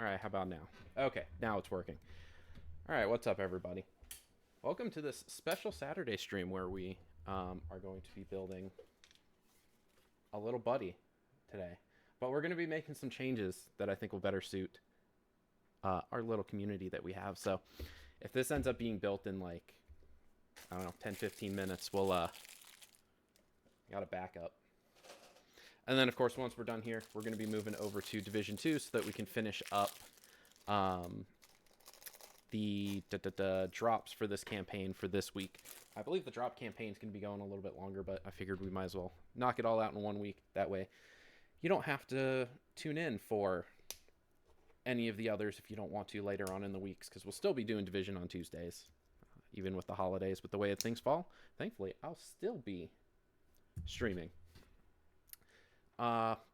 All right, how about now? Okay, now it's working. All right, what's up, everybody? Welcome to this special Saturday stream where we are going to be building a little buddy today. But we're going to be making some changes that I think will better suit our little community that we have. So if this ends up being built in like, I don't know, 10, 15 minutes, we'll got a backup. And then, of course, once we're done here, we're going to be moving over to Division 2 so that we can finish up the drops for this campaign for this week. I believe the drop campaign is going to be going a little bit longer, but I figured we might as well knock it all out in 1 week. That way, you don't have to tune in for any of the others if you don't want to later on in the weeks, because we'll still be doing Division on Tuesdays, even with the holidays. But the way things fall, thankfully, I'll still be streaming.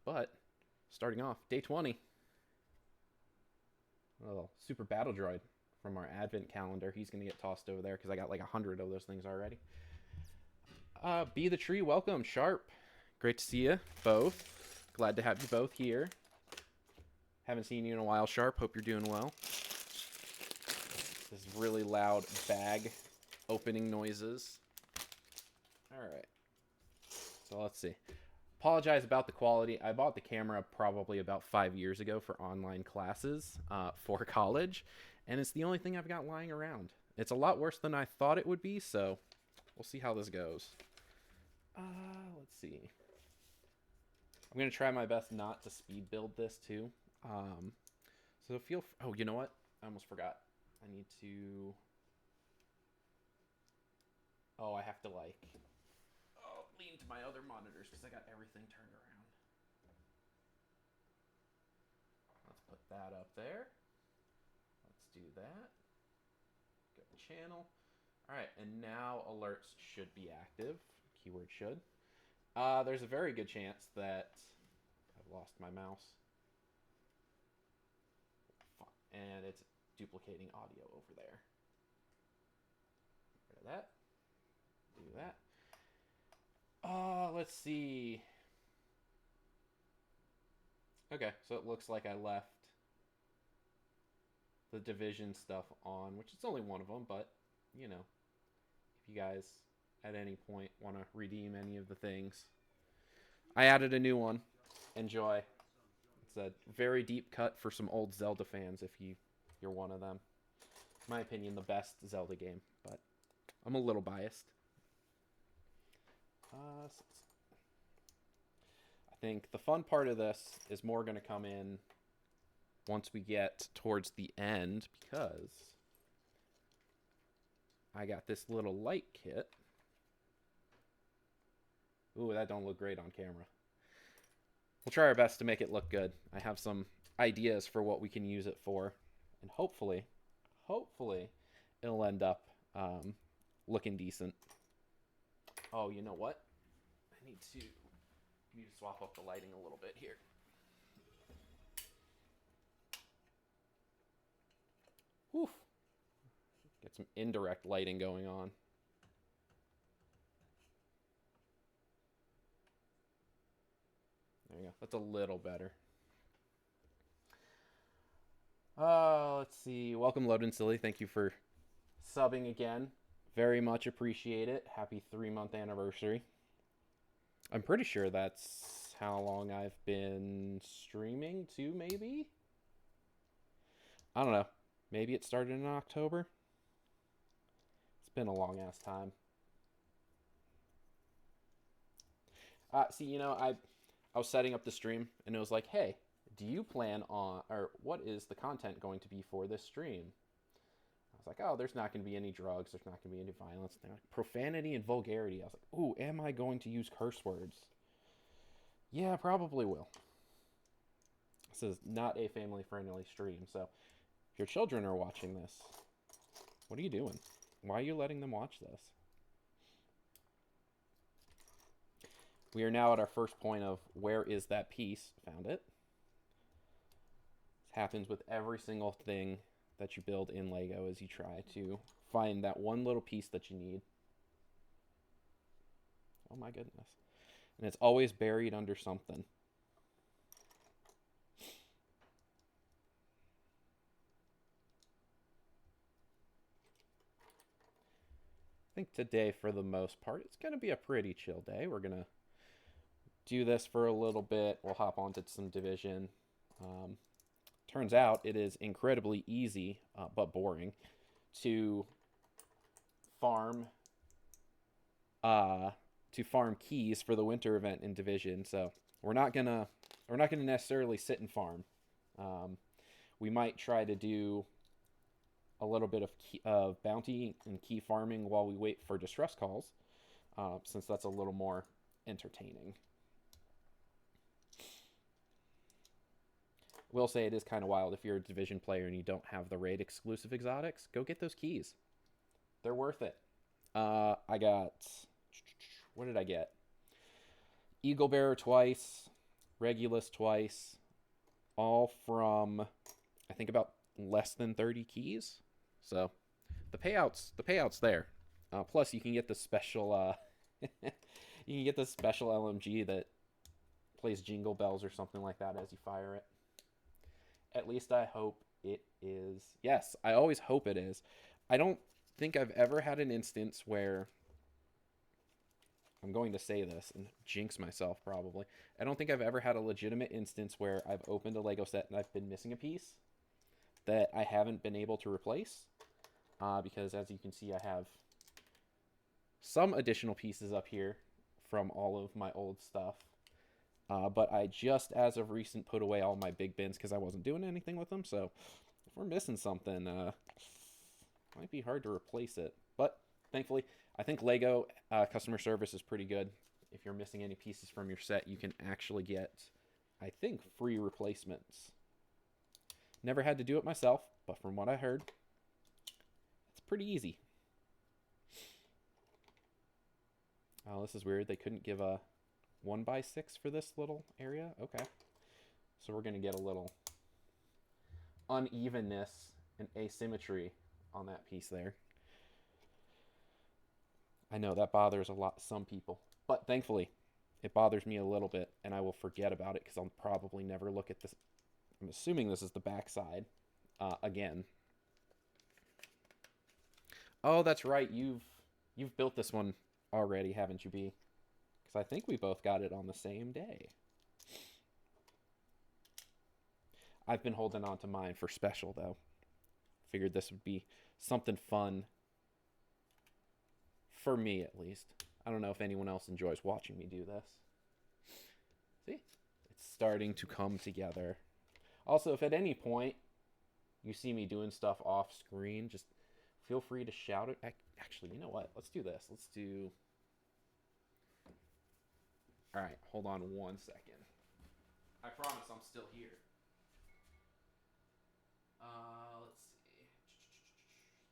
But starting off, day 20. A little super battle droid from our advent calendar. He's going to get tossed over there because I got like 100 of those things already. Be the Tree, welcome. Sharp, great to see you both. Glad to have you both here. Haven't seen you in a while, Sharp. Hope you're doing well. This really loud bag opening noises. All right. So let's see. Apologize about the quality. I bought the camera probably about 5 years ago for online classes for college, and it's the only thing I've got lying around. It's a lot worse than I thought it would be, so we'll see how this goes. Let's see. I'm going to try my best not to speed build this, too. So feel... Oh, you know what? I almost forgot. I need to... Oh, I have to, like... lean to my other monitors because I got everything turned around. Let's put that up there. Let's do that. Go to channel. All right, and now alerts should be active. Keyword should. There's a very good chance that I've lost my mouse. Fuck. And it's duplicating audio over there. Rid of that. Do that. Let's see. Okay, so it looks like I left the division stuff on, which it's only one of them, but, you know, if you guys at any point want to redeem any of the things. I added a new one. Enjoy. It's a very deep cut for some old Zelda fans if you're one of them. In my opinion, the best Zelda game, but I'm a little biased. I think the fun part of this is more going to come in once we get towards the end, because I got this little light kit. Ooh, that don't look great on camera. We'll try our best to make it look good. I have some ideas for what we can use it for, and hopefully it'll end up looking decent. Oh, you know what? I need to swap up the lighting a little bit here. Woof. Get some indirect lighting going on. There you go. That's a little better. Let's see. Welcome, Loden Silly. Thank you for subbing again. Very much appreciate it. Happy 3-month anniversary. I'm pretty sure that's how long I've been streaming too, maybe? I don't know. Maybe it started in October? It's been a long-ass time. See, you know, I was setting up the stream, and it was like, hey, do you plan on, or what is the content going to be for this stream? I was like, oh, there's not going to be any drugs. There's not going to be any violence. They're like, profanity and vulgarity. I was like, ooh, am I going to use curse words? Yeah, probably will. This is not a family-friendly stream, so if your children are watching this, what are you doing? Why are you letting them watch this? We are now at our first point of where is that piece? Found it. This happens with every single thing that you build in Lego as you try to find that one little piece that you need. Oh my goodness. And it's always buried under something. think today, for the most part, it's going to be a pretty chill day. We're going to do this for a little bit. We'll hop onto some division. Um, Turns out it is incredibly easy, but boring, to farm uh, to farm keys for the winter event in division. So we're not gonna necessarily sit and farm. Um, we might try to do a little bit of bounty and key farming while we wait for distress calls, since that's a little more entertaining. Will say it is kind of wild if you're a division player and you don't have the raid exclusive exotics. Go get those keys; they're worth it. I got, what did I get? Eagle Bearer twice, Regulus twice, all from I think about less than 30 keys. So the payouts there. Plus you can get the special you can get the special LMG that plays jingle bells or something like that as you fire it. At least I hope it is. Yes, I always hope it is. I don't think I've ever had an instance where I'm going to say this and jinx myself probably. I don't think I've ever had a legitimate instance where I've opened a Lego set and I've been missing a piece that I haven't been able to replace. Because as you can see, I have some additional pieces up here from all of my old stuff. But I just, as of recent, put away all my big bins because I wasn't doing anything with them. So if we're missing something, might be hard to replace it. But thankfully, I think Lego customer service is pretty good. If you're missing any pieces from your set, you can actually get, I think, free replacements. Never had to do it myself, but from what I heard, it's pretty easy. Oh, this is weird. They couldn't give a 1x6 for this little area. Okay. So we're going to get a little unevenness and asymmetry on that piece there. I know that bothers some people, but thankfully it bothers me a little bit and I will forget about it because I'll probably never look at this. I'm assuming this is the back side again. Oh, that's right. You've built this one already, haven't you, B? Because I think we both got it on the same day. I've been holding on to mine for special, though. Figured this would be something fun. For me, at least. I don't know if anyone else enjoys watching me do this. See? It's starting to come together. Also, if at any point you see me doing stuff off screen, just feel free to shout it. Actually, you know what? Let's do this. Let's do... All right, hold on 1 second. I promise I'm still here. Let's see.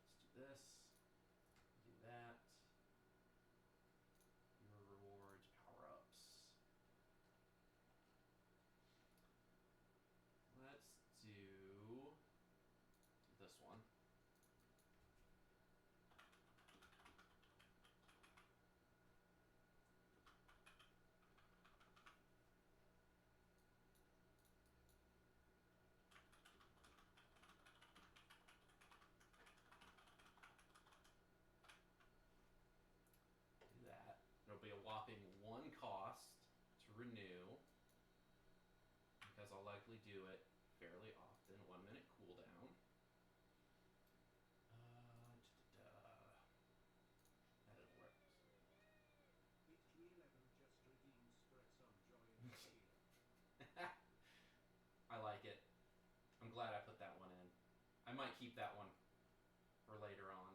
Let's do this. Do that. Your rewards, power-ups. Let's do this one. Do that. It'll be a whopping 1 cost to renew because I'll likely do it fairly often. 1 minute cooldown. That didn't work. I like it. I'm glad I put that one in. I might keep that one for later on.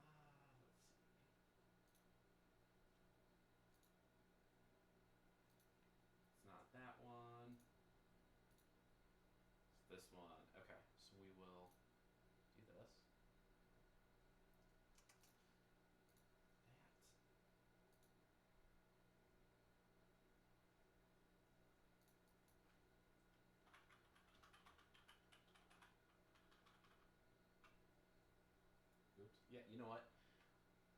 Let's see. It's not that one. It's this one. Okay, so we will do this. Oops. Yeah, you know what?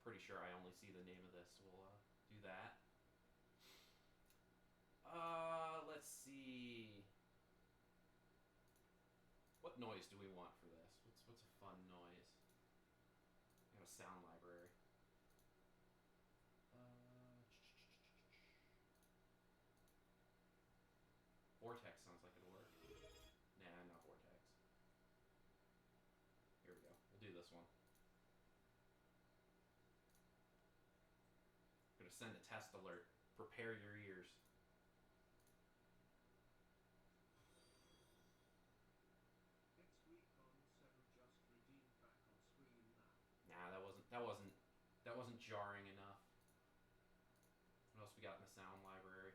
Pretty sure I only see the name of this. We'll do that. Let's see. What noise do we want for this? What's a fun noise? have a sound library. Vortex sounds like it'll work. Nah, not Vortex. Here we go. We'll do this one. I'm gonna send a test alert. Prepare your ears. Nah, that wasn't jarring enough. What else we got in the sound library?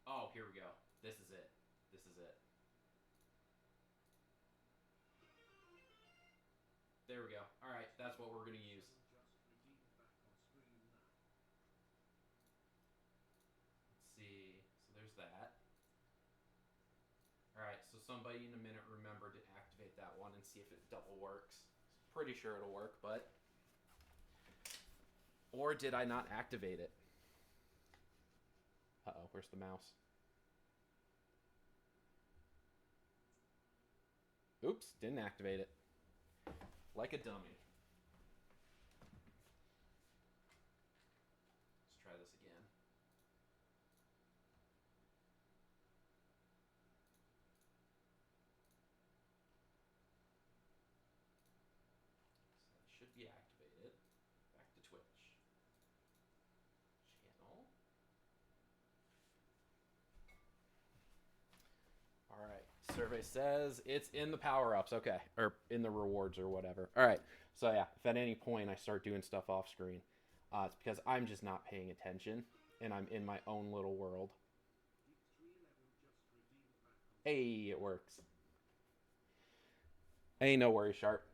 Oh, here we go. This is it. This is it. There we go. All right, that's what we're gonna use. Let's see. So there's that. All right, so somebody in a minute remember to activate that one and see if it double works. Pretty sure it'll work, but... Or did I not activate it? Uh-oh, where's the mouse? Oops, didn't activate it. Like a dummy. Let's try this again. So it should be activated. Back to Twitch. Channel. All right. Survey says it's in the power-ups. Okay. Or in the rewards or whatever. All right. So, yeah, if at any point I start doing stuff off screen, it's because I'm just not paying attention and I'm in my own little world. Hey, it works. Hey, no worries, Sharp.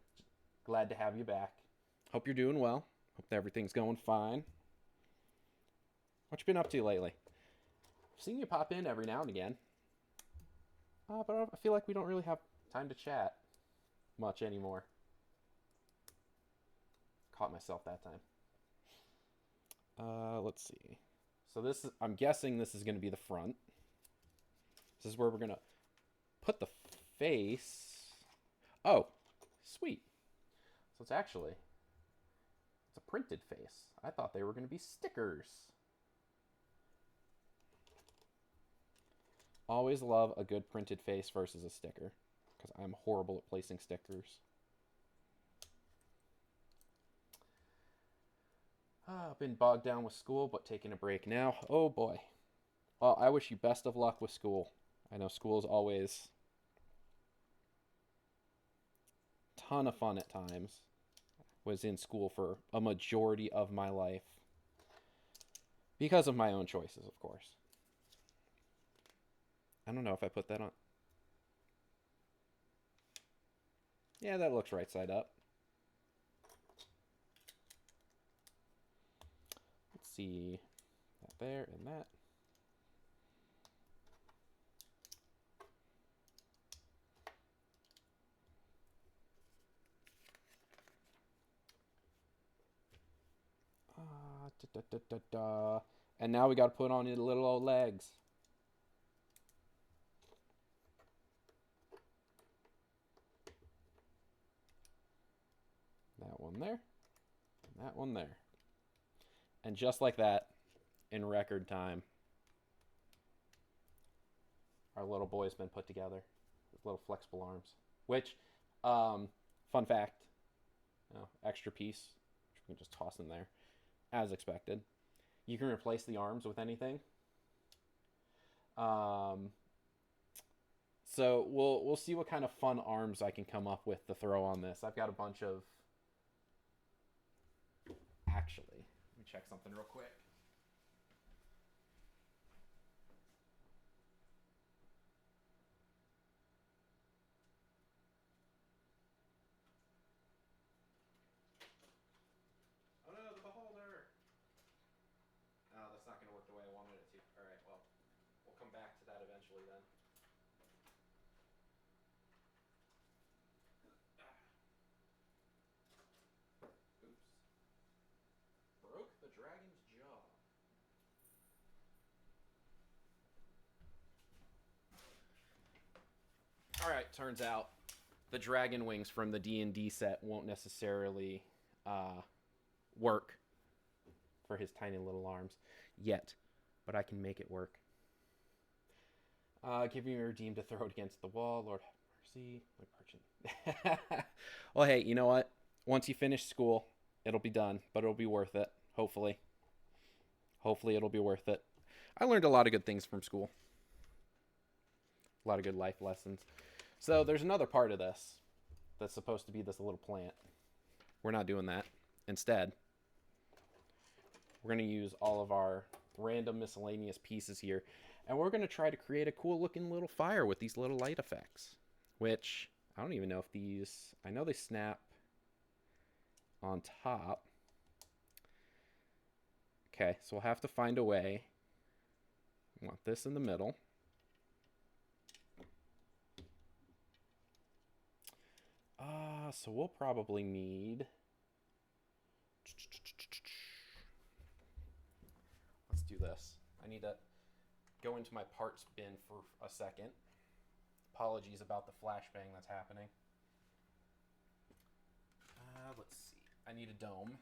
Glad to have you back. Hope you're doing well. Hope that everything's going fine. What you been up to lately? I've seen you pop in every now and again. But I feel like we don't really have time to chat much anymore. Caught myself that time. Let's see. So this is, I'm guessing this is going to be the front. This is where we're going to put the face. Oh, sweet. So it's a printed face. I thought they were going to be stickers. Always love a good printed face versus a sticker, because I'm horrible at placing stickers. I've been bogged down with school, but taking a break now. Oh boy. Well, I wish you best of luck with school. I know school is always a ton of fun at times. Was in school for a majority of my life. Because of my own choices, of course. I don't know if I put that on. Yeah, that looks right side up. Let's see. That there and that. And now we got to put on the little old legs. That one there. And that one there. And just like that, in record time, our little boy's been put together with little flexible arms. Which, fun fact, extra piece, which we can just toss in there, as expected. You can replace the arms with anything. So we'll see what kind of fun arms I can come up with to throw on this. I've got a bunch of... Actually, let me check something real quick. Oh no, the beholder! Oh, that's not going to work the way I wanted it to. Alright, well, we'll come back to that eventually then. Oops. Broke the dragon's jaw. Alright, turns out the dragon wings from the D&D set won't necessarily work for his tiny little arms yet, but I can make it work. Give me a redeem to throw it against the wall. Lord have mercy. My merchant. Well, hey, you know what? Once you finish school, it'll be done, but it'll be worth it. Hopefully. Hopefully it'll be worth it. I learned a lot of good things from school. A lot of good life lessons. So there's another part of this that's supposed to be this little plant. We're not doing that. Instead, we're going to use all of our random miscellaneous pieces here, and we're going to try to create a cool looking little fire with these little light effects, which I don't even know if these, I know they snap on top. Okay, so we'll have to find a way. We want this in the middle. So we'll probably need... Let's do this. I need to go into my parts bin for a second. Apologies about the flashbang that's happening. Let's see. I need a dome.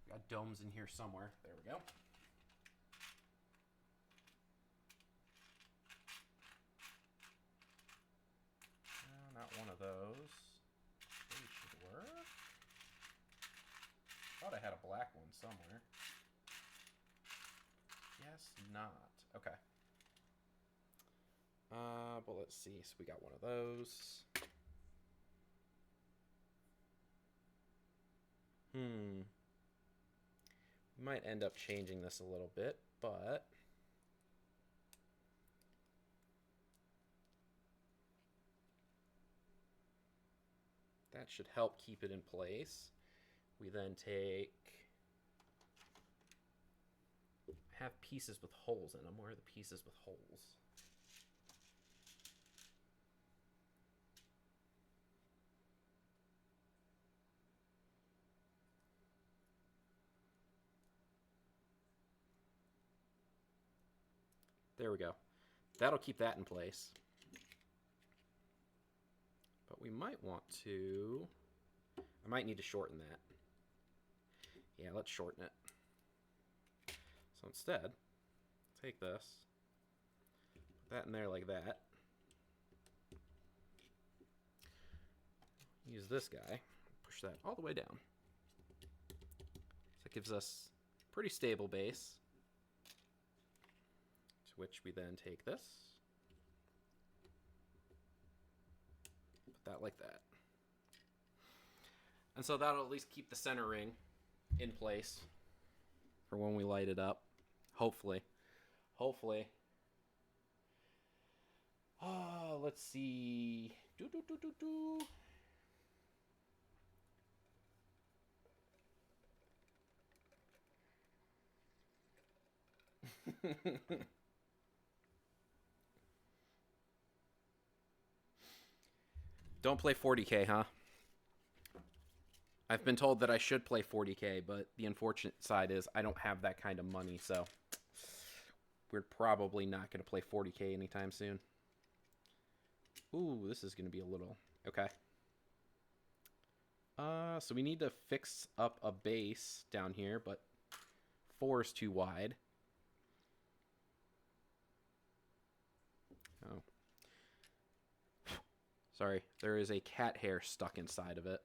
Got domes in here somewhere. There we go. Not one of those. They should work. Thought I had a black one somewhere. Guess not. Okay. But let's see. So we got one of those. We might end up changing this a little bit, but that should help keep it in place. We then have pieces with holes in them. Where are the pieces with holes? There we go. That'll keep that in place. But we might want to... I might need to shorten that. Yeah, let's shorten it. So instead, take this, put that in there like that. Use this guy, push that all the way down. So it gives us a pretty stable base. To which we then take this, put that like that. And so that'll at least keep the center ring in place for when we light it up. Hopefully. Hopefully. Let's see. Don't play 40K, huh? I've been told that I should play 40K, but the unfortunate side is I don't have that kind of money, so we're probably not going to play 40K anytime soon. Ooh, this is going to be a little... Okay. So we need to fix up a base down here, but 4 is too wide. Oh. Sorry, there is a cat hair stuck inside of it.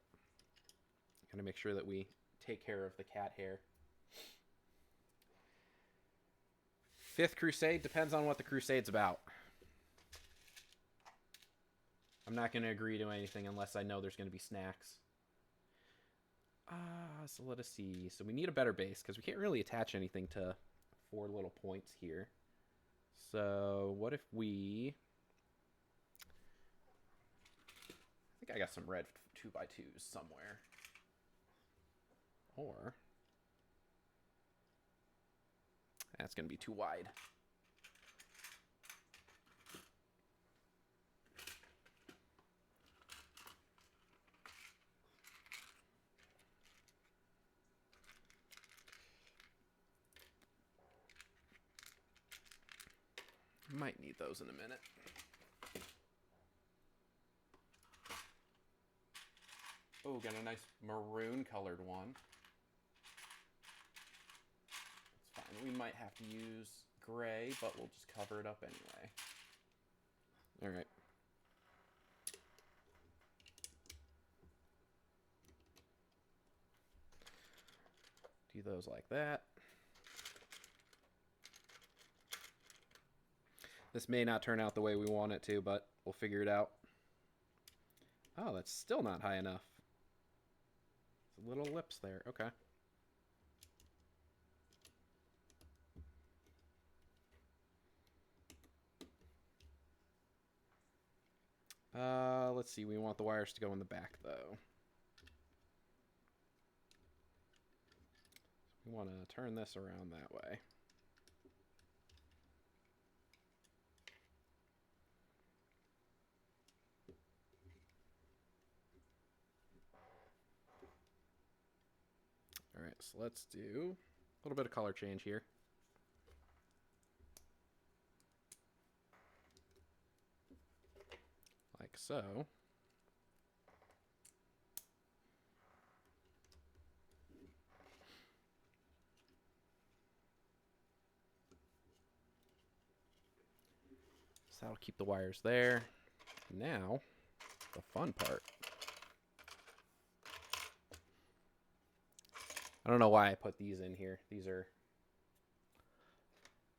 Gotta make sure that we take care of the cat hair. Fifth Crusade depends on what the Crusade's about. I'm not going to agree to anything unless I know there's going to be snacks. So let us see. So we need a better base because we can't really attach anything to 4 little points here. So what if we... I think I got some red 2x2s somewhere. Or... that's going to be too wide. Might need those in a minute. Oh, got a nice maroon colored one. It's fine. We might have to use gray, but we'll just cover it up anyway. All right. Do those like that. This may not turn out the way we want it to, but we'll figure it out. Oh, that's still not high enough. Little lips there. Okay. Let's see. We want the wires to go in the back, though. We want to turn this around that way. All right, so let's do a little bit of color change here. Like so. So that'll keep the wires there. Now, the fun part. I don't know why I put these in here. These are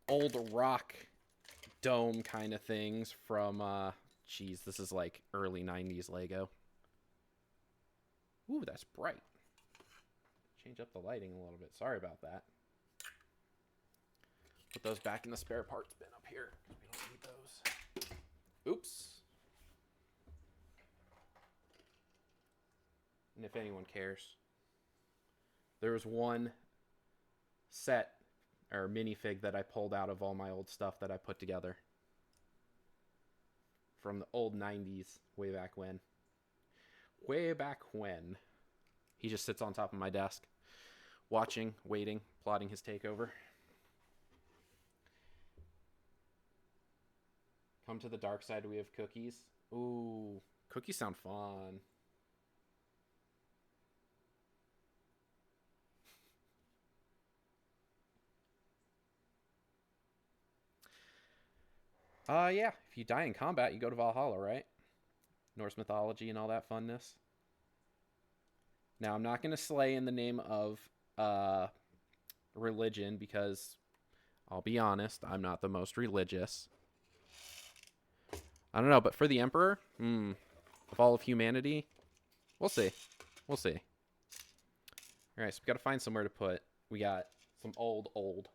old rock dome kind of things from, geez, this is like early 90s Lego. Ooh, that's bright. Change up the lighting a little bit. Sorry about that. Put those back in the spare parts bin up here. We don't need those. Oops. And if anyone cares, there was one set or minifig that I pulled out of all my old stuff that I put together from the old 90s, way back when. Way back when. He just sits on top of my desk, watching, waiting, plotting his takeover. Come to the dark side, we have cookies. Ooh, cookies sound fun. Yeah, if you die in combat, you go to Valhalla, right? Norse mythology and all that funness. Now, I'm not going to slay in the name of religion because, I'll be honest, I'm not the most religious. I don't know, but for the Emperor, of all of humanity, we'll see. We'll see. All right, so we got to find somewhere to put. We got some old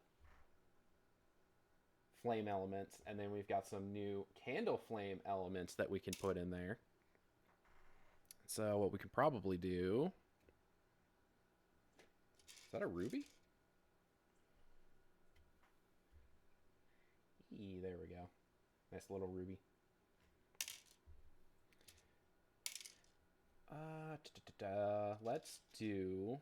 flame elements, and then we've got some new candle flame elements that we can put in there. So what we could probably do... Is that a ruby? There we go. Nice little ruby. Let's do...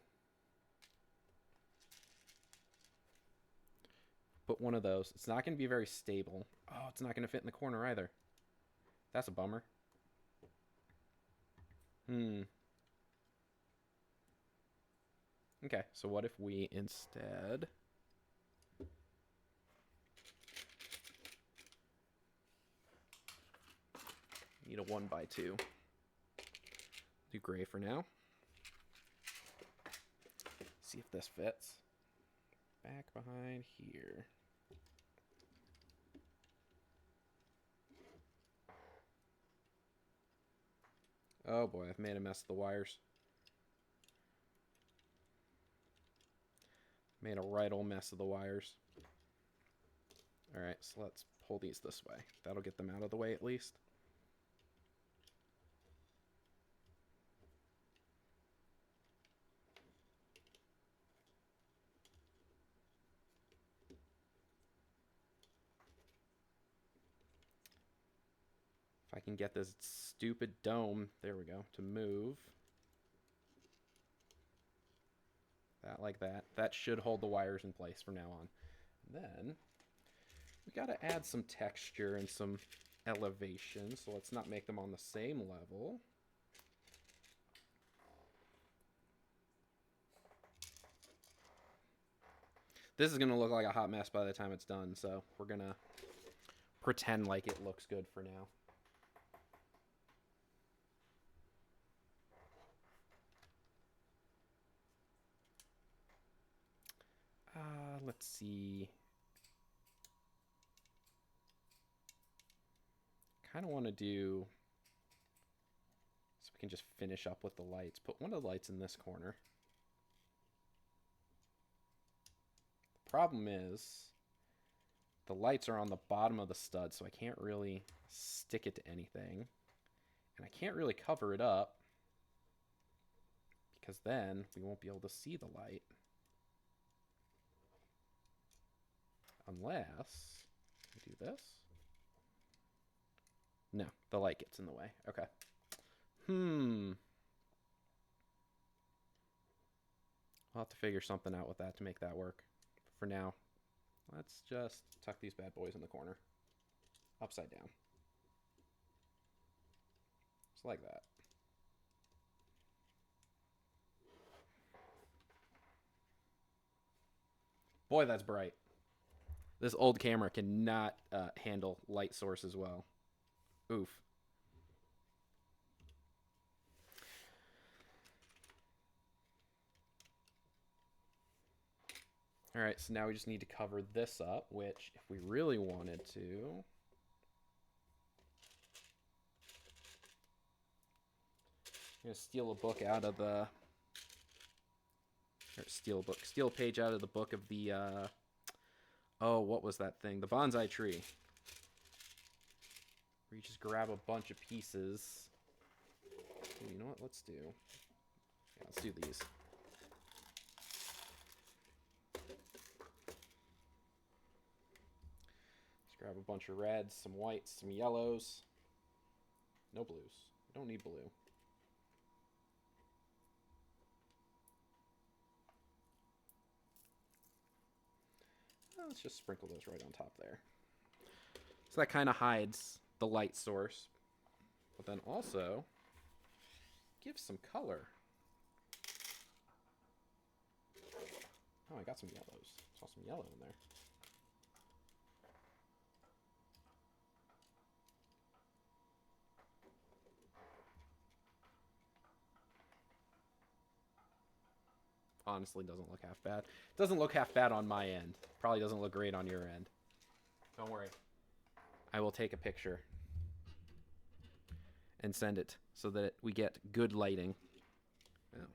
Put one of those. It's not going to be very stable. Oh, it's not going to fit in the corner either. That's a bummer. Okay, so what if we instead... Need a 1x2. Do gray for now. See if this fits. Back behind here. Oh boy, I've made a mess of the wires. Made a right old mess of the wires. Alright, so let's pull these this way. That'll get them out of the way at least. If I can get this stupid dome, there we go, to move. That like that. That should hold the wires in place from now on. And then we got to add some texture and some elevation, so let's not make them on the same level. This is going to look like a hot mess by the time it's done, so we're going to pretend like it looks good for now. Let's see. Kind of want to do, so we can just finish up with the lights. Put one of the lights in this corner. The problem is the lights are on the bottom of the stud, so I can't really stick it to anything. And I can't really cover it up because then we won't be able to see the light. Unless we do this. No, the light gets in the way. Okay. I'll have to figure something out with that to make that work. For now, let's just tuck these bad boys in the corner. Upside down. Just like that. Boy, that's bright. This old camera cannot handle light sources well. Oof. All right, so now we just need to cover this up, which if we really wanted to, I'm gonna steal a book out of the, or steal a page out of the book of the, oh, what was that thing? The bonsai tree. Where you just grab a bunch of pieces. Ooh, you know what? Let's do these. Just grab a bunch of reds, some whites, some yellows. No blues. We don't need blue. Let's just sprinkle those right on top there. So that kind of hides the light source, but then also gives some color. Oh, I got some yellows. Saw some yellow in there. Honestly, doesn't look half bad. Doesn't look half bad on my end. Probably doesn't look great on your end. Don't worry. I will take a picture and send it so that we get good lighting. Oh,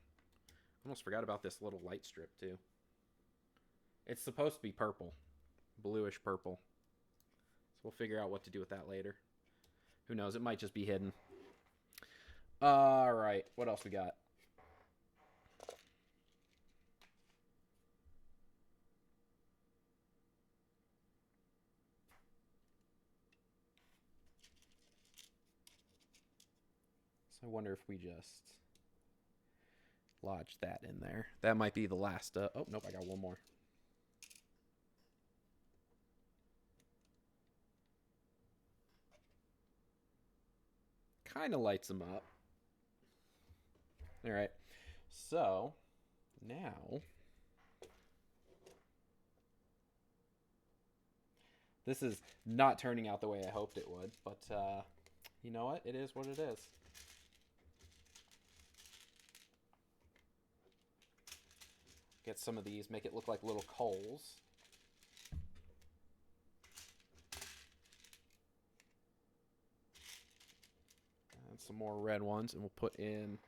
almost forgot about this little light strip too. It's supposed to be purple. Bluish purple. So we'll figure out what to do with that later. Who knows? It might just be hidden. Alright, what else we got? I wonder if we just lodge that in there. That might be the last. Oh, nope, I got one more. Kind of lights them up. All right. So now this is not turning out the way I hoped it would, but you know what? It is what it is. Get some of these, make it look like little coals. And some more red ones, and we'll put in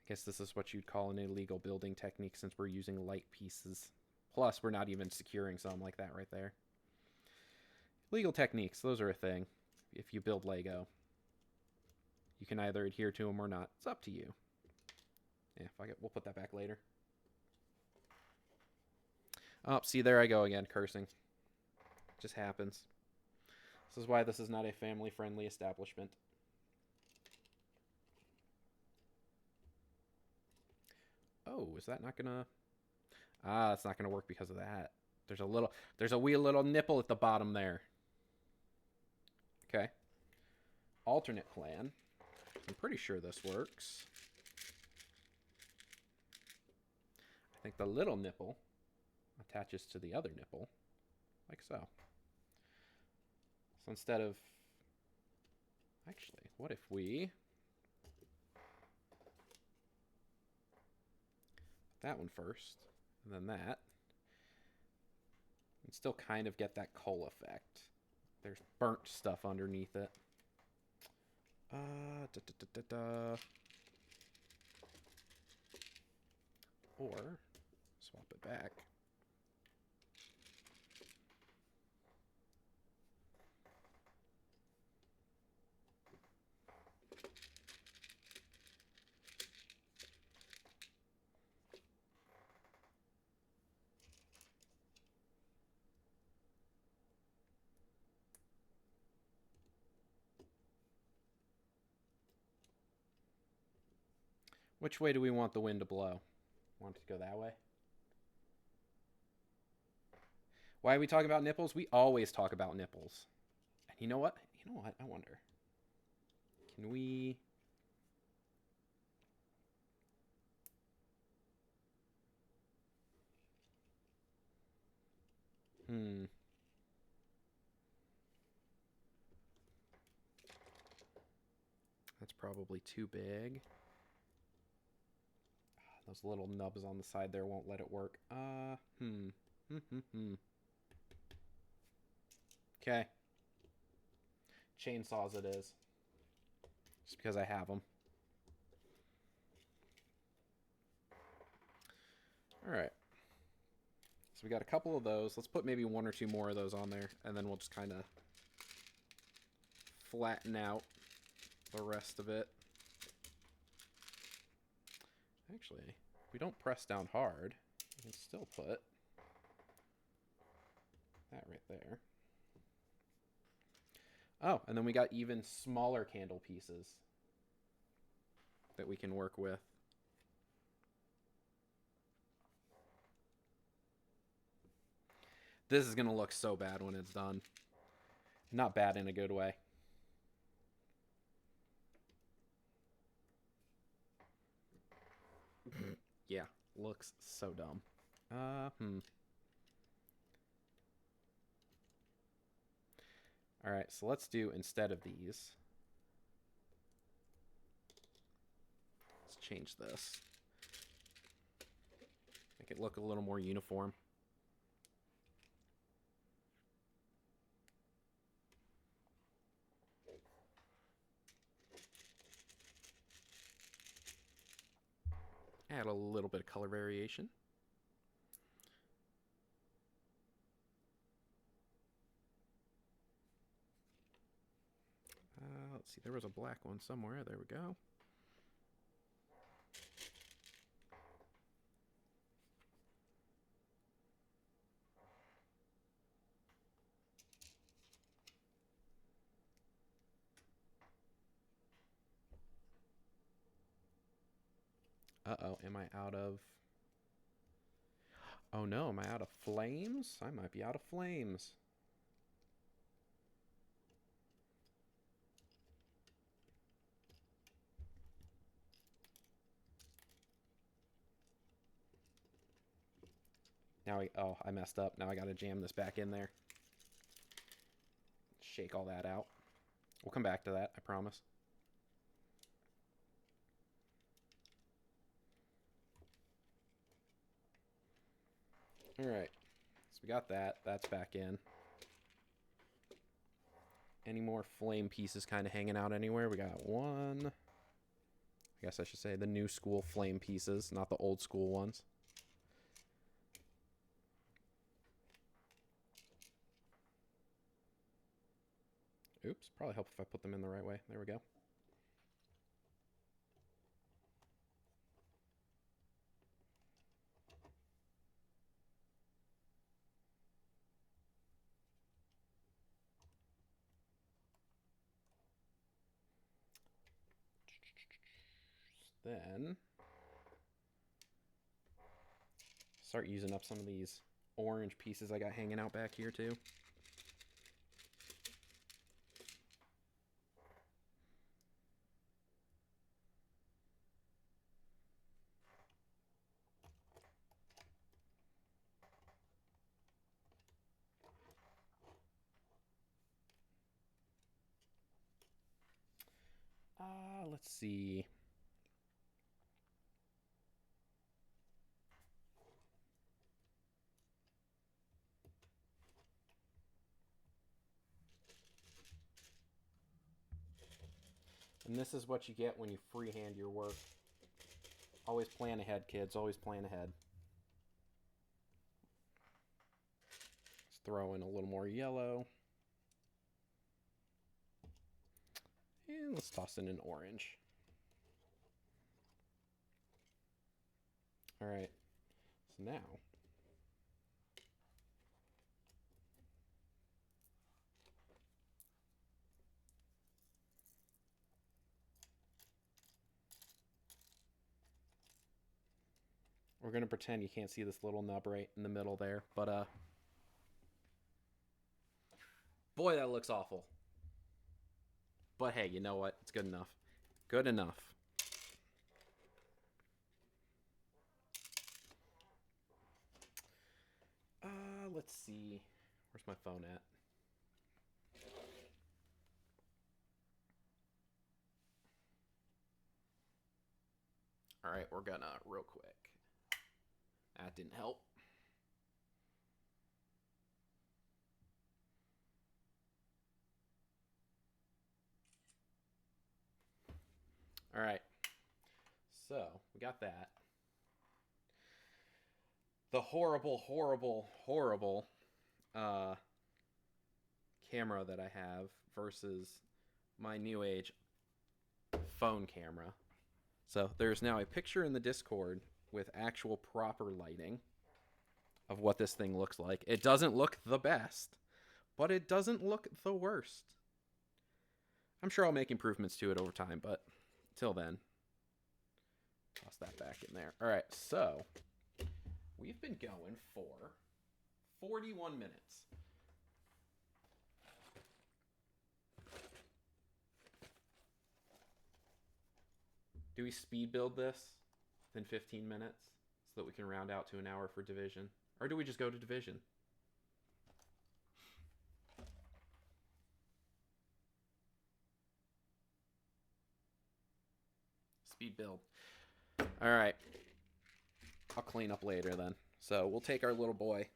I guess this is what you'd call an illegal building technique since we're using light pieces. Plus, we're not even securing some like that right there. Legal techniques, those are a thing if you build Lego. You can either adhere to them or not. It's up to you. Yeah, fuck it. We'll put that back later. Oh, see, there I go again, cursing. Just happens. This is why this is not a family-friendly establishment. Oh, is that not gonna... Ah, it's not gonna work because of that. There's a wee little nipple at the bottom there. Okay. Alternate plan. I'm pretty sure this works. I think the little nipple attaches to the other nipple, like so. So instead of... Actually, what if we... that one first, and then that. And still kind of get that coal effect. There's burnt stuff underneath it. Or swap it back. Which way do we want the wind to blow? Want it to go that way? Why are we talking about nipples? We always talk about nipples. And you know what? You know what? I wonder. Can we... That's probably too big. Those little nubs on the side there won't let it work. Okay. Chainsaws it is. Just because I have them. Alright. So we got a couple of those. Let's put maybe one or two more of those on there. And then we'll just kind of flatten out the rest of it. Actually, if we don't press down hard, we can still put that right there. Oh, and then we got even smaller candle pieces that we can work with. This is going to look so bad when it's done. Not bad in a good way. Yeah, looks so dumb. Alright, so let's do, instead of these, let's change this. Make it look a little more uniform. Add a little bit of color variation. Let's see, there was a black one somewhere. There we go. Uh-oh, am I out of... Oh no, am I out of flames? I might be out of flames. Now I messed up. Now I gotta jam this back in there. Shake all that out. We'll come back to that, I promise. Alright, so we got that. That's back in. Any more flame pieces kind of hanging out anywhere? We got one. I guess I should say the new school flame pieces, not the old school ones. Oops, probably help if I put them in the right way. There we go. Then start using up some of these orange pieces I got hanging out back here too. Let's see. And this is what you get when you freehand your work. Always plan ahead, kids. Always plan ahead. Let's throw in a little more yellow. And let's toss in an orange. All right. So now we're going to pretend you can't see this little nub right in the middle there, but boy, that looks awful. But hey, you know what? It's good enough. Good enough. Let's see. Where's my phone at? All right, we're gonna real quick. That didn't help. All right. So, we got that. The horrible, horrible, horrible camera that I have versus my new age phone camera. So there's now a picture in the Discord with actual proper lighting of what this thing looks like. It doesn't look the best, but it doesn't look the worst. I'm sure I'll make improvements to it over time, but till then, toss that back in there. All right, so we've been going for 41 minutes. Do we speed build this within 15 minutes so that we can round out to an hour for division? Or do we just go to division? Speed build. All right. I'll clean up later then. So we'll take our little boy,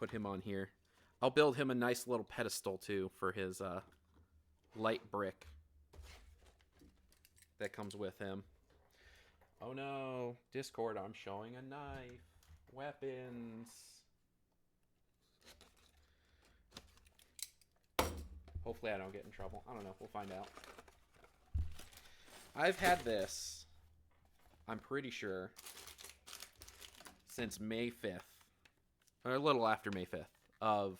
put him on here. I'll build him a nice little pedestal too for his light brick that comes with him. Oh no, Discord, I'm showing a knife. Weapons. Hopefully I don't get in trouble. I don't know, we'll find out. I've had this, I'm pretty sure, since May 5th, or a little after May 5th of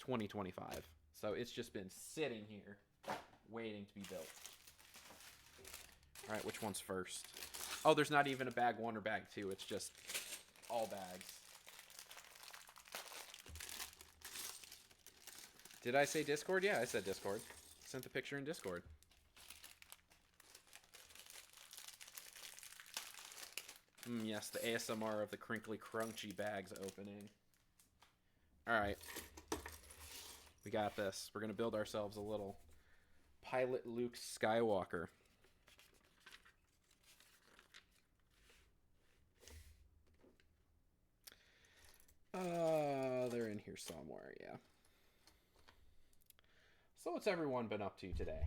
2025. So it's just been sitting here waiting to be built. All right, which one's first? Oh, there's not even a bag 1 or bag 2. It's just all bags. Did I say Discord? Yeah, I said Discord. Sent the picture in Discord. Yes, the ASMR of the crinkly, crunchy bags opening. All right. We got this. We're going to build ourselves a little Pilot Luke Skywalker. They're in here somewhere, yeah. So what's everyone been up to today?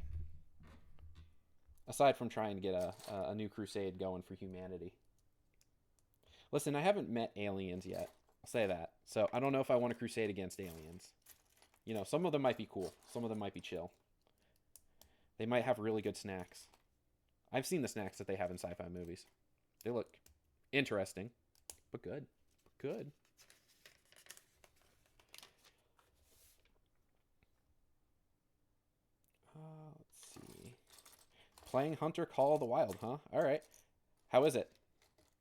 Aside from trying to get a new crusade going for humanity. Listen, I haven't met aliens yet. I'll say that. So I don't know if I want a crusade against aliens. You know, some of them might be cool. Some of them might be chill. They might have really good snacks. I've seen the snacks that they have in sci-fi movies. They look interesting, but good. Good. Let's see. Playing Hunter Call of the Wild, huh? All right. How is it?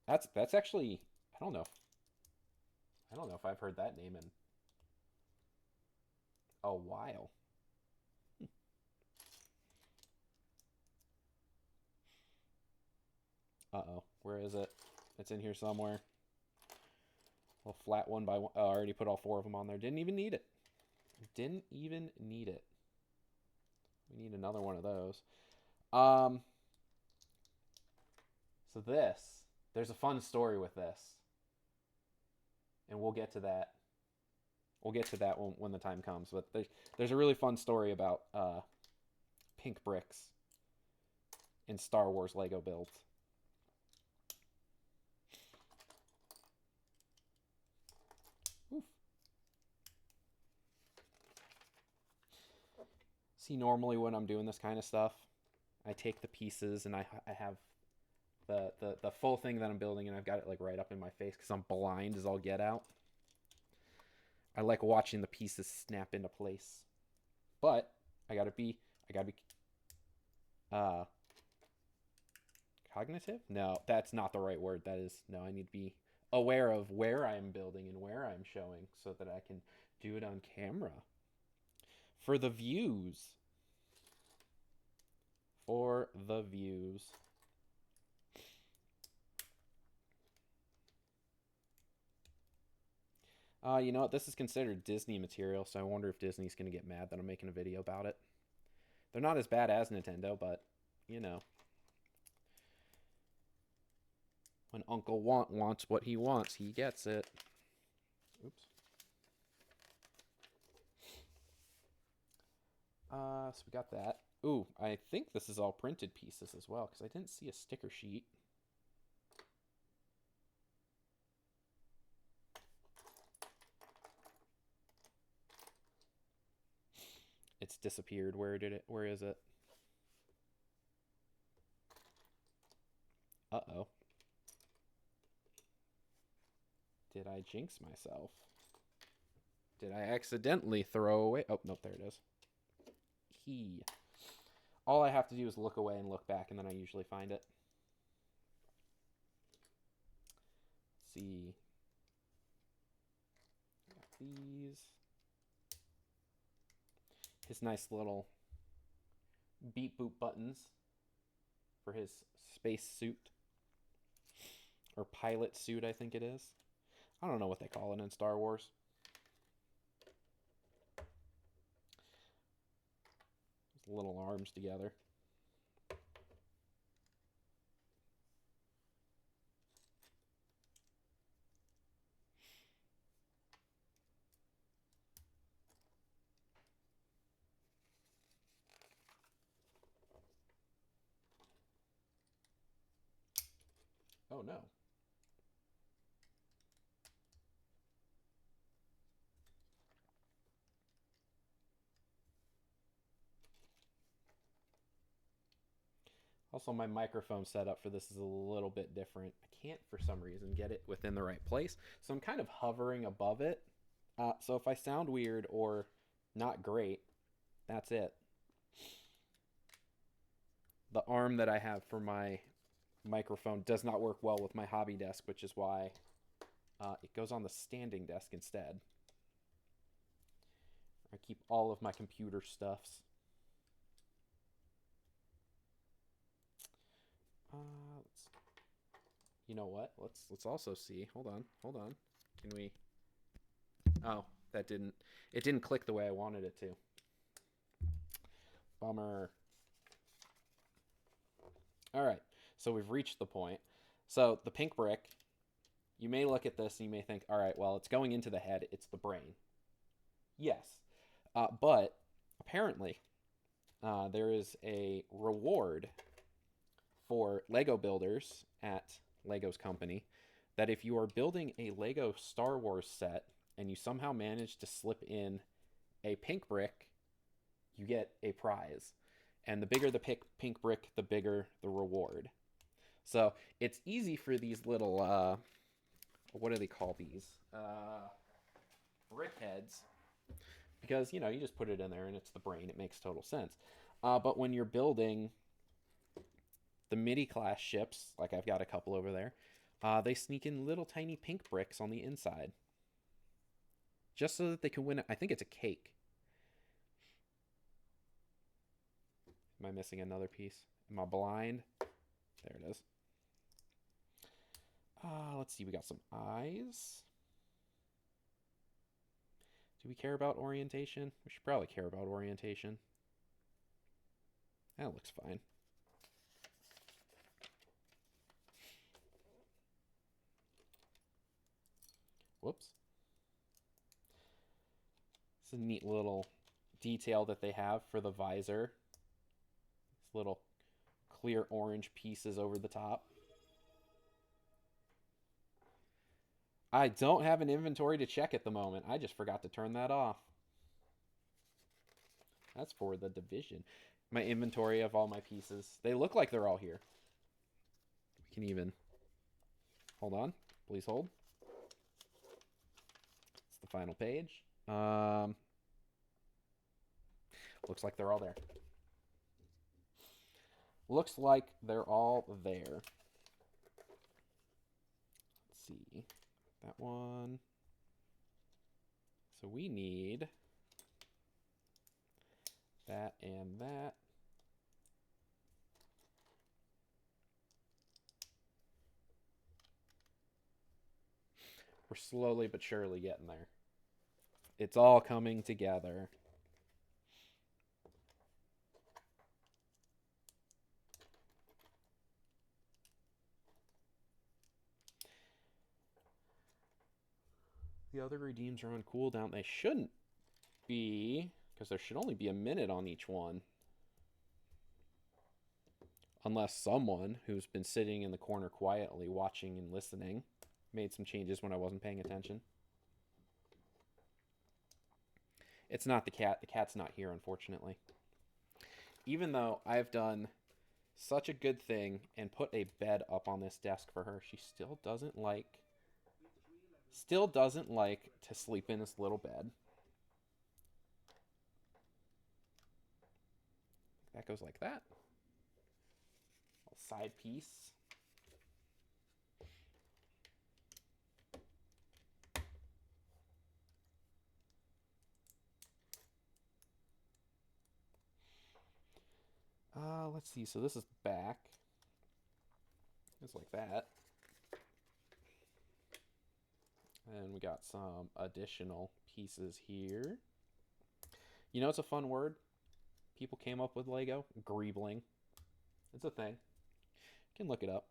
That's actually, I don't know. I don't know if I've heard that name in a while. Uh-oh. Where is it? It's in here somewhere. A little flat one by one. Oh, I already put all 4 of them on there. Didn't even need it. Didn't even need it. We need another one of those. Um, so there's a fun story with this, and we'll get to that. We'll get to that when the time comes. But there's a really fun story about pink bricks in Star Wars Lego builds. Oof. See, normally when I'm doing this kind of stuff, I take the pieces and I have the full thing that I'm building, and I've got it like right up in my face because I'm blind as all get out. I like watching the pieces snap into place, but I gotta be uh cognitive. No, that's not the right word. That is no. I need to be aware of where I'm building and where I'm showing so that I can do it on camera for the views. For the views. You know what? This is considered Disney material, so I wonder if Disney's going to get mad that I'm making a video about it. They're not as bad as Nintendo, but, you know. When Uncle wants what he wants, he gets it. Oops. So we got that. Ooh, I think this is all printed pieces as well, because I didn't see a sticker sheet. It's disappeared. Where is it? Uh-oh. Did I jinx myself? Did I accidentally throw away? Oh, nope, there it is. Key. All I have to do is look away and look back, and then I usually find it. Let's see. Got these. His nice little beep boop buttons for his space suit. Or pilot suit, I think it is. I don't know what they call it in Star Wars. His little arms together. Oh no. Also, my microphone setup for this is a little bit different. I can't, for some reason, get it within the right place. So I'm kind of hovering above it. So if I sound weird or not great, that's it. The arm that I have for my microphone does not work well with my hobby desk, which is why it goes on the standing desk instead. I keep all of my computer stuffs. You know what? Let's also see. Hold on. Can we? Oh, that didn't. It didn't click the way I wanted it to. Bummer. All right. So we've reached the point. So the pink brick. You may look at this and you may think, all right, well, it's going into the head. It's the brain. Yes, but apparently there is a reward for Lego builders at Lego's company that if you are building a Lego Star Wars set and you somehow manage to slip in a pink brick, you get a prize. And the bigger the pink brick, the bigger the reward. So it's easy for these little, what do they call these? Brick heads. Because, you know, you just put it in there and it's the brain. It makes total sense. But when you're building the midi class ships, like I've got a couple over there, they sneak in little tiny pink bricks on the inside. Just so that they can win it. I think it's a cake. Am I missing another piece? Am I blind? There it is. Let's see. We got some eyes. Do we care about orientation? We should probably care about orientation. That looks fine. Whoops. It's a neat little detail that they have for the visor. This little clear orange pieces over the top. I don't have an inventory to check at the moment. I just forgot to turn that off. That's for the Division. My inventory of all my pieces. They look like they're all here. We can even... Hold on. Please hold. It's the final page. Looks like they're all there. Looks like they're all there. Let's see. That one. So we need that and that. We're slowly but surely getting there. It's all coming together. The other redeems are on cooldown. They shouldn't be, because there should only be a minute on each one. Unless someone who's been sitting in the corner quietly watching and listening made some changes when I wasn't paying attention. It's not the cat. The cat's not here, unfortunately. Even though I've done such a good thing and put a bed up on this desk for her, she still doesn't like to sleep in this little bed. That goes like that. Side piece. Let's see. So this is back. It's like that. And we got some additional pieces here. You know, it's a fun word people came up with Lego. Greebling. It's a thing. You can look it up.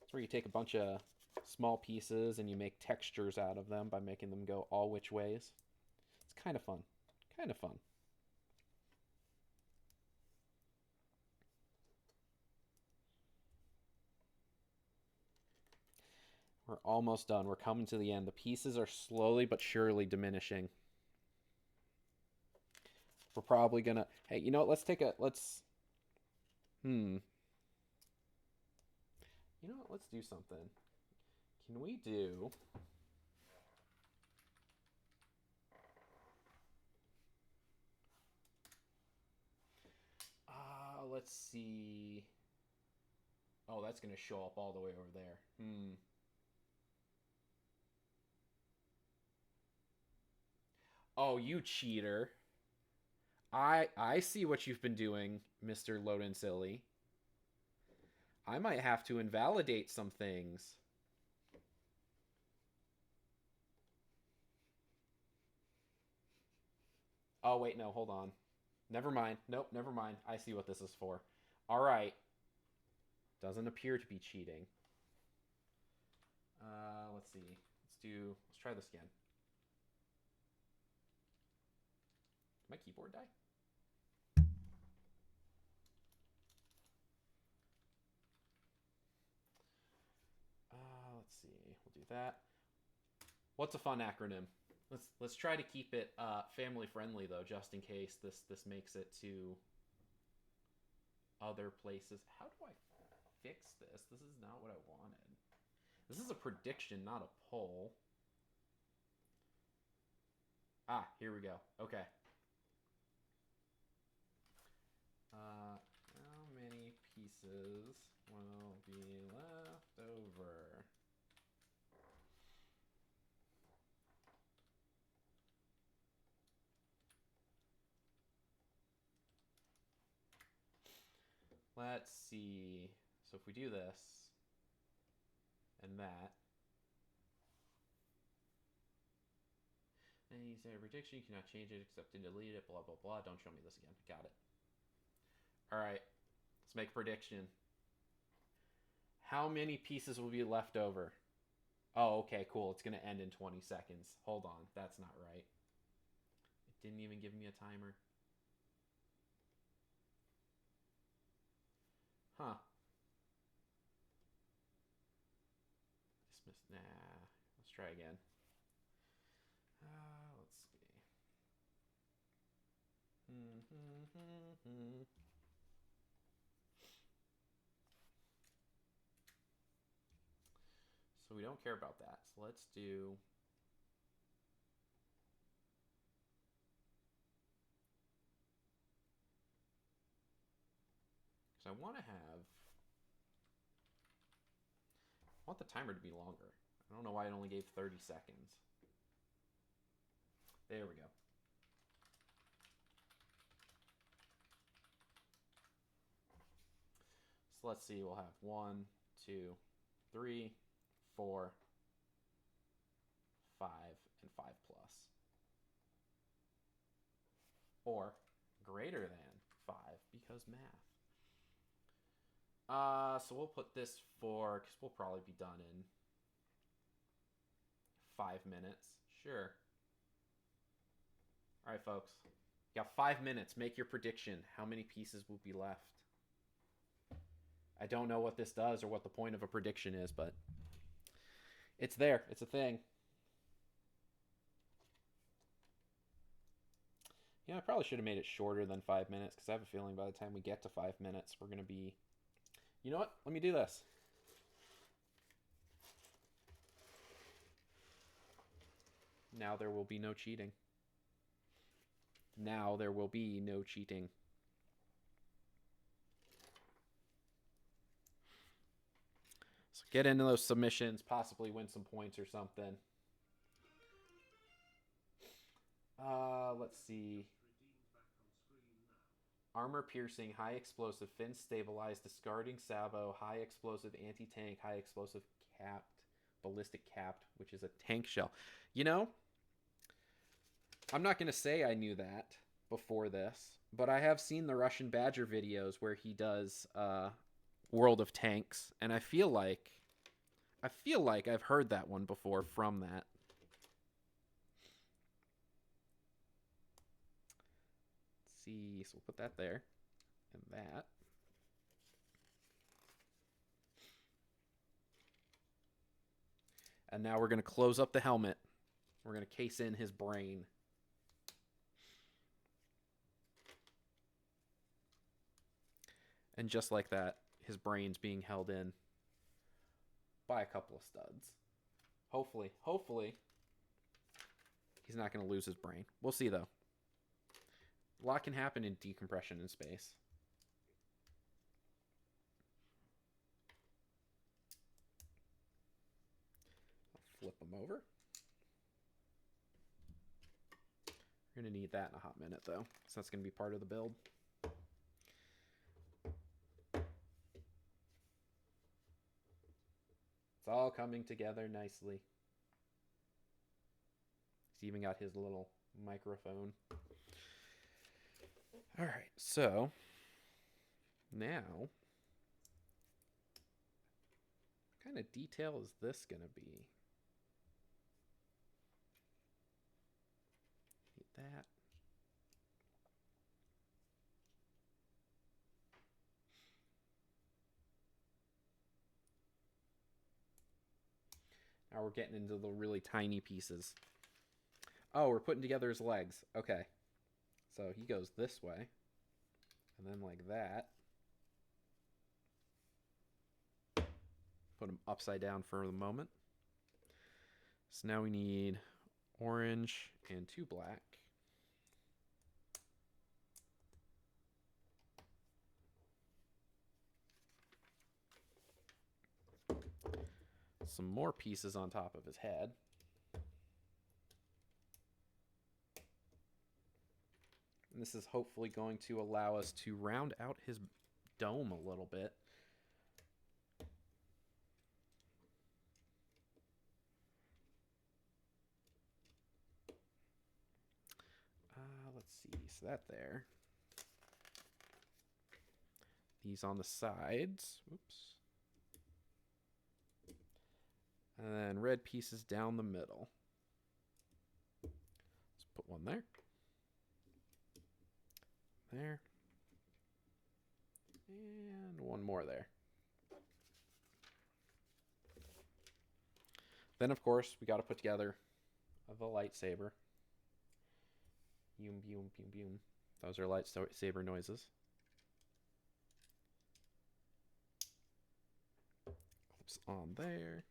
It's where you take a bunch of small pieces and you make textures out of them by making them go all which ways. It's kind of fun. Kind of fun. We're almost done. We're coming to the end. The pieces are slowly but surely diminishing. We're probably gonna... Hey, you know what? Let's... You know what? Let's do something. Can we do... let's see... Oh, that's gonna show up all the way over there. Oh, you cheater. I see what you've been doing, Mr. Loden Silly. I might have to invalidate some things. Oh, wait, no, hold on. Never mind. Nope, never mind. I see what this is for. All right. Doesn't appear to be cheating. Let's see. Let's try this again. Did my keyboard die? Let's see. We'll do that. What's a fun acronym? Let's try to keep it family friendly though, just in case this makes it to other places. How do I fix this? This is not what I wanted. This is a prediction, not a poll. Ah, here we go. Okay. How many pieces will be left over? Let's see. So if we do this and that, and you say a prediction, you cannot change it except to delete it, blah, blah, blah. Don't show me this again. Got it. All right. Let's make a prediction. How many pieces will be left over? Oh, okay, cool. It's going to end in 20 seconds. Hold on. That's not right. It didn't even give me a timer. Huh. Dismiss. Nah. Let's try again. Let's see. So we don't care about that. So let's do... Because I want to have... I want the timer to be longer. I don't know why it only gave 30 seconds. There we go. So let's see, we'll have 1, 2, 3, 4, 5, and 5 plus. Or greater than 5 because math. So we'll put this for, because we'll probably be done in 5 minutes. Sure. All right, folks. You got 5 minutes. Make your prediction. How many pieces will be left? I don't know what this does or what the point of a prediction is, but it's there. It's a thing. Yeah, I probably should have made it shorter than 5 minutes because I have a feeling by the time we get to 5 minutes, we're going to be... You know what? Let me do this. Now there will be no cheating. Now there will be no cheating. So get into those submissions, possibly win some points or something. Let's see. Armor piercing, high explosive, fin stabilized, discarding salvo, high explosive, anti-tank, high explosive, capped, ballistic capped, which is a tank shell. You know, I'm not going to say I knew that before this, but I have seen the Russian Badger videos where he does World of Tanks, and I feel like I've heard that one before from that. Let's see, so we'll put that there, and that. And now we're going to close up the helmet. We're going to case in his brain. And just like that, his brain's being held in by a couple of studs. Hopefully, he's not going to lose his brain. We'll see, though. A lot can happen in decompression in space. I'll flip him over. We're going to need that in a hot minute, though, so that's going to be part of the build. It's all coming together nicely. He's even got his little microphone. All right, so now, what kind of detail is this going to be? Hit that. Now we're getting into the really tiny pieces. Oh, we're putting together his legs. Okay. So he goes this way. And then like that. Put him upside down for the moment. So now we need orange and 2 black. Some more pieces on top of his head. And this is hopefully going to allow us to round out his dome a little bit. Let's see, so that there. These on the sides. Oops. And then red pieces down the middle. Let's put one there. There. And one more there. Then, of course, we got to put together the lightsaber. Boom, boom, boom, boom. Those are lightsaber noises. Clips on there.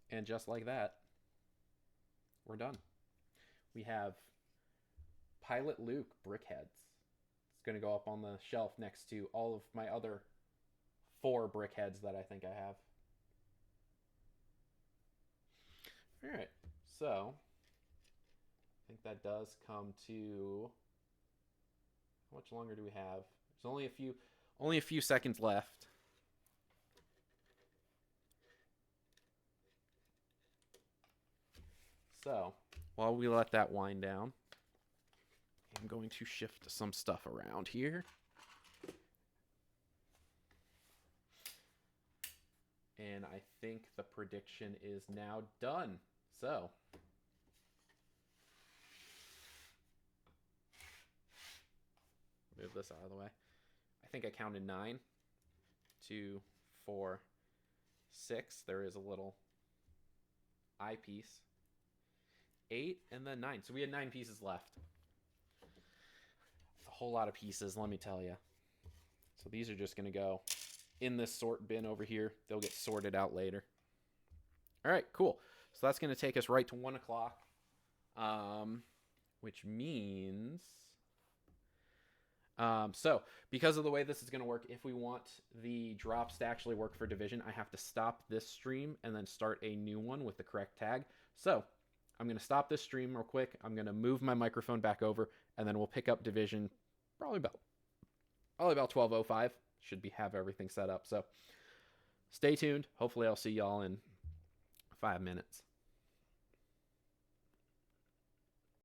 And just like that, we're done. We have Pilot Luke brickheads. It's going to go up on the shelf next to all of my other 4 brickheads that I think I have. All right, so I think that does come to, how much longer do we have? There's only a few seconds left. So while we let that wind down, I'm going to shift some stuff around here. And I think the prediction is now done. So move this out of the way. I think I counted 9, 2, 4, 6. There is a little eyepiece. 8 and then 9. So we had 9 pieces left. It's a whole lot of pieces, let me tell you. So these are just going to go in this sort bin over here. They'll get sorted out later. All right, cool. So that's going to take us right to 1 o'clock, which means... so because of the way this is going to work, if we want the drops to actually work for Division, I have to stop this stream and then start a new one with the correct tag. So I'm going to stop this stream real quick. I'm going to move my microphone back over, and then we'll pick up Division probably about 12:05. Should have everything set up. So stay tuned. Hopefully I'll see y'all in 5 minutes.